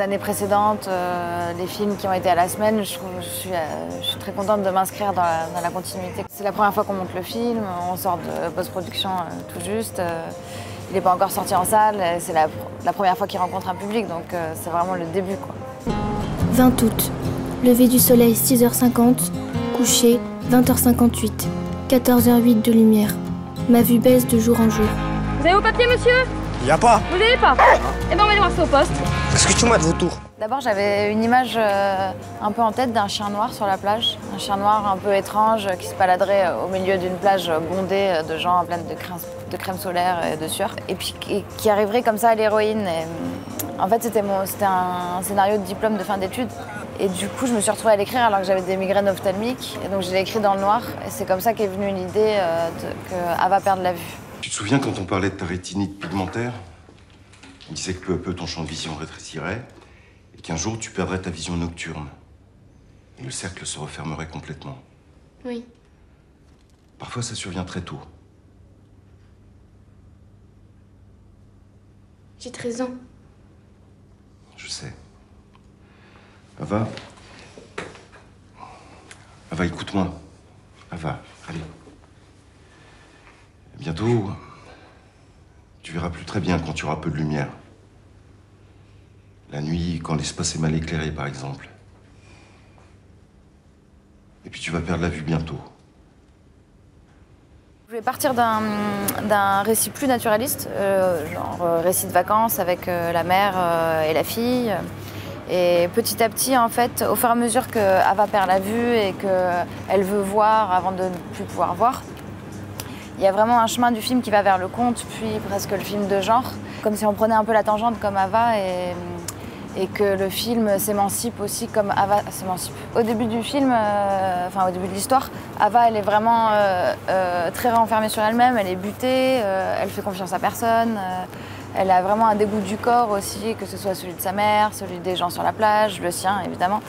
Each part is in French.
les années précédentes, les films qui ont été à la semaine, je suis très contente de m'inscrire dans la continuité. C'est la première fois qu'on monte le film, on sort de post-production tout juste. Il n'est pas encore sorti en salle, c'est la première fois qu'il rencontre un public, donc c'est vraiment le début, quoi. 20 août, lever du soleil 6h50, coucher 20h58, 14h08 de lumière. Ma vue baisse de jour en jour. Vous avez vos papiers, monsieur? Y a pas. Vous n'avez pas? Eh ben on va aller voir ça au poste. Est-ce que tu m'as de retour? D'abord, j'avais une image un peu en tête d'un chien noir sur la plage. Un chien noir un peu étrange qui se baladerait au milieu d'une plage bondée de gens pleine de crème solaire et de sueur. Et puis qui arriverait comme ça à l'héroïne. En fait, c'était un scénario de diplôme de fin d'études. Et du coup, je me suis retrouvée à l'écrire alors que j'avais des migraines ophtalmiques. Et donc, je l'ai écrit dans le noir. Et c'est comme ça qu'est venue l'idée qu'Ava va perdre la vue. Tu te souviens quand on parlait de ta rétinite pigmentaire? On disait que peu à peu ton champ de vision rétrécirait et qu'un jour tu perdrais ta vision nocturne. Et le cercle se refermerait complètement. Oui. Parfois ça survient très tôt. J'ai 13 ans. Je sais. Ava, écoute-moi. Ava, allez. Bientôt, tu verras plus très bien quand tu auras peu de lumière. La nuit, quand l'espace est mal éclairé, par exemple. Et puis tu vas perdre la vue bientôt. Je voulais partir d'un récit plus naturaliste, genre récit de vacances avec la mère et la fille. Et petit à petit, en fait, au fur et à mesure qu'Ava perd la vue et qu'elle veut voir avant de ne plus pouvoir voir, il y a vraiment un chemin du film qui va vers le conte, puis presque le film de genre. Comme si on prenait un peu la tangente comme Ava et que le film s'émancipe aussi comme Ava s'émancipe. Au début du film, au début de l'histoire, Ava, elle est vraiment très renfermée sur elle-même, elle est butée, elle fait confiance à personne. Elle a vraiment un dégoût du corps aussi, que ce soit celui de sa mère, celui des gens sur la plage, le sien évidemment.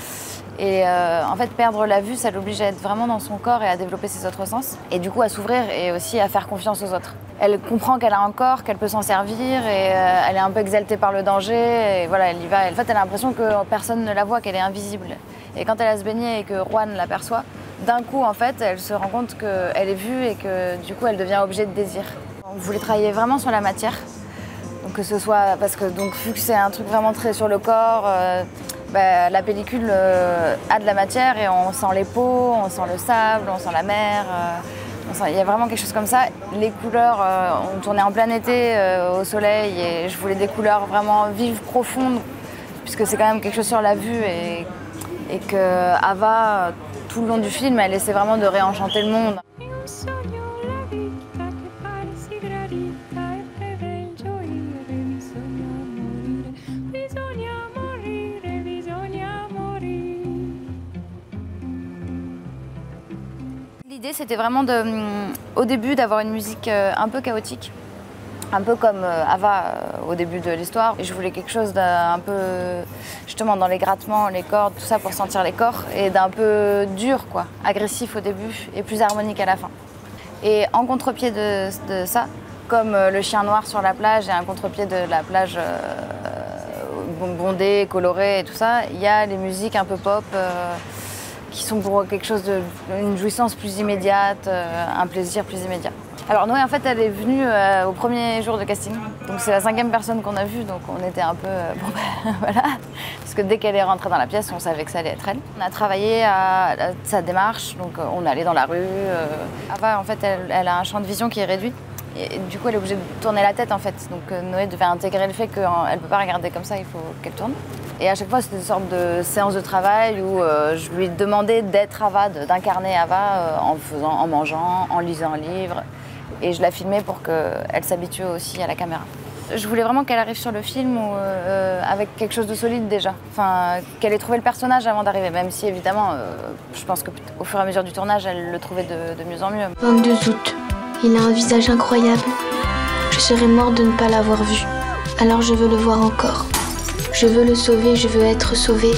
Et en fait, perdre la vue, ça l'oblige à être vraiment dans son corps et à développer ses autres sens. Et du coup, à s'ouvrir et aussi à faire confiance aux autres. Elle comprend qu'elle a un corps, qu'elle peut s'en servir et elle est un peu exaltée par le danger. Et voilà, elle y va. En fait, elle a l'impression que personne ne la voit, qu'elle est invisible. Et quand elle a se baigner et que Juan l'aperçoit, d'un coup, en fait, elle se rend compte qu'elle est vue et que du coup, elle devient objet de désir. On voulait travailler vraiment sur la matière. Donc que ce soit, parce que donc, vu que c'est un truc vraiment très sur le corps, la pellicule a de la matière et on sent les peaux, on sent le sable, on sent la mer. Il y a vraiment quelque chose comme ça. Les couleurs, on tournait en plein été au soleil et je voulais des couleurs vraiment vives, profondes, puisque c'est quand même quelque chose sur la vue et que Ava, tout le long du film, elle essaie vraiment de réenchanter le monde. L'idée, c'était vraiment au début d'avoir une musique un peu chaotique, un peu comme Ava au début de l'histoire. Et je voulais quelque chose d'un peu, justement, dans les grattements, les cordes, tout ça pour sentir les corps, et d'un peu dur, quoi, agressif au début et plus harmonique à la fin. Et en contre-pied de ça, comme le chien noir sur la plage et un contre-pied de la plage bondée, colorée et tout ça, il y a les musiques un peu pop. Qui sont pour quelque chose une jouissance plus immédiate, un plaisir plus immédiat. Alors Noé, en fait, elle est venue au premier jour de casting. Donc c'est la 5e personne qu'on a vue, donc on était un peu... voilà. Parce que dès qu'elle est rentrée dans la pièce, on savait que ça allait être elle. On a travaillé à sa démarche, donc on allait dans la rue. Ava, en fait, elle a un champ de vision qui est réduit. Et du coup, elle est obligée de tourner la tête, en fait. Donc Noé devait intégrer le fait qu'elle ne peut pas regarder comme ça, il faut qu'elle tourne. Et à chaque fois, c'était une sorte de séance de travail où je lui demandais d'être Ava, d'incarner Ava en mangeant, en lisant un livre. Et je la filmais pour qu'elle s'habitue aussi à la caméra. Je voulais vraiment qu'elle arrive sur le film avec quelque chose de solide déjà. Enfin, qu'elle ait trouvé le personnage avant d'arriver, même si évidemment, je pense qu'au fur et à mesure du tournage, elle le trouvait de mieux en mieux. 22 août. Il a un visage incroyable. Je serais morte de ne pas l'avoir vu. Alors je veux le voir encore. Je veux le sauver, je veux être sauvée.